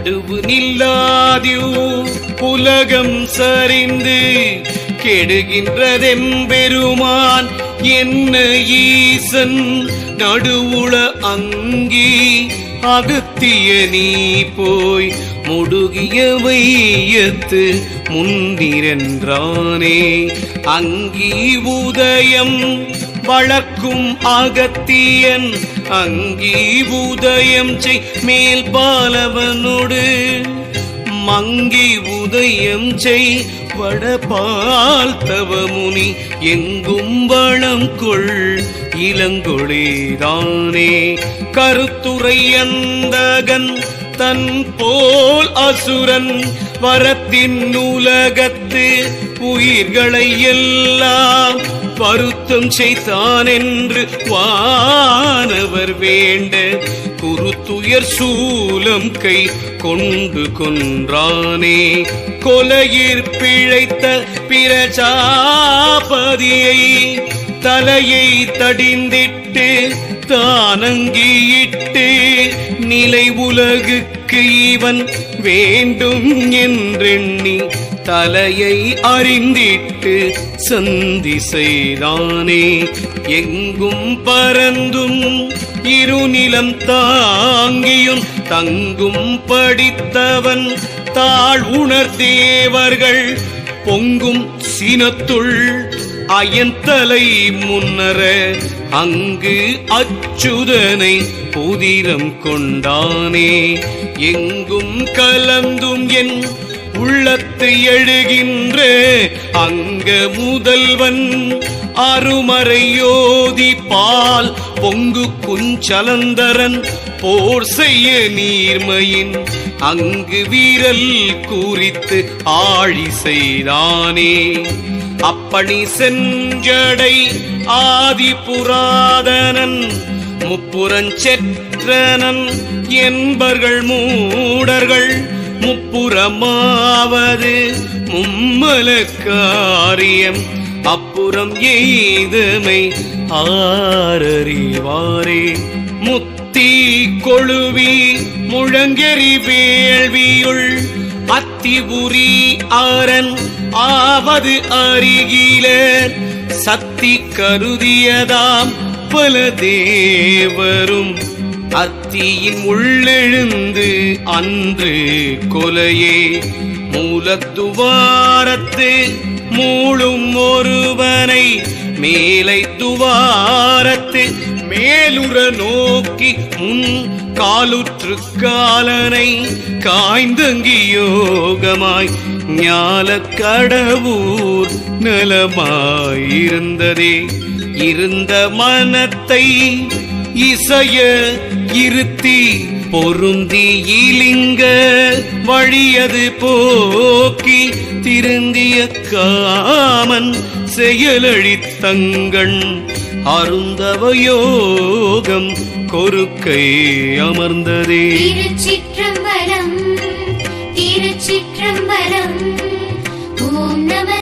நடுவு நில்லாதியூ உலகம் சரிந்து கெடுகின்றதெம்பெருமான் என்ன ஈசன் நடுவுள அங்கி அகத்திய நீ போய் முடுகிய வையத்து முன்னிரன்றானே அங்கி உதயம் வளர்க்கும் அகத்தியன் அங்கி உதயம் செய் மேல் பாலவனோடு மங்கி உதயம் செய் வடபால் தவமுனி எங்கும் வளம் கொள் இளங்கொழிதானே கருத்துரை அந்தகன் தன் போல் அசுரன் வரத்தின் உலகத்து உயிர்களை எல்லாம் வருத்தம் செய்தான் என்று வானவர் வேண்ட குருத்துயர் சூலம் கை கொண்டு கொன்றானே கொலையிற் பிழைத்த பிரஜாபதியை தலையை தடிந்திட்டு தானங்கியிட்டு நிலை உலகுக்கு இவன் வேண்டும் என்றெண்ணி தலையை அறிந்திட்டு சந்தி செய்தானே எங்கும் பரந்தும் இருநிலம் தாங்கியும் தங்கும் படித்தவன் தாழ் உணர்தேவர்கள் பொங்கும் சினத்துள் அயந்தலை முன்னர அங்கு அச்சுதனை புதிரம் கொண்டானே எங்கும் கலந்தும் என் உள்ளத்து எழுகின்ற அங்க முதல்வன் அருமறையோதி பால் பொங்கு குஞ்சலந்தரன் போர் செய்ய நீர்மையின் அங்கு வீரல் குறித்து ஆழி செய்தானே அப்பணி செஞ்சடை ஆதி புராதனன் முப்புறஞ்செற்றனன் என்பர்கள் மூடர்கள் முப்புறமாவது மும்மல காரியம் அப்புறம் எய்தமை ஆரறிவாரே முத்தி கொழுவி முழங்கெறி வேள்வியுள் அத்தி உரி ஆரன் ஆவது அருகிலர் சக்தி கருதியதாம் பல தேவரும் அத்தியின் உள்ளெழுந்து அன்று கொலையே மூலத்துவாரத்து மூளும் ஒருவனை மேலை துவாரத்து மேலுற நோக்கி முன் காலுற்று காலனை காய்ந்தங்கி யோகமாய் ஞால கடவுர் நலமாயிருந்ததே இருந்த மனத்தை இசைய இருத்தி பொருந்தி இலிங்க வழியது போக்கி திருந்திய காமன் செயலழித்தங்கண் அருந்தவ யோகம் கொருக்கை அமர்ந்ததே. திருச்சிற்றம்பலம்.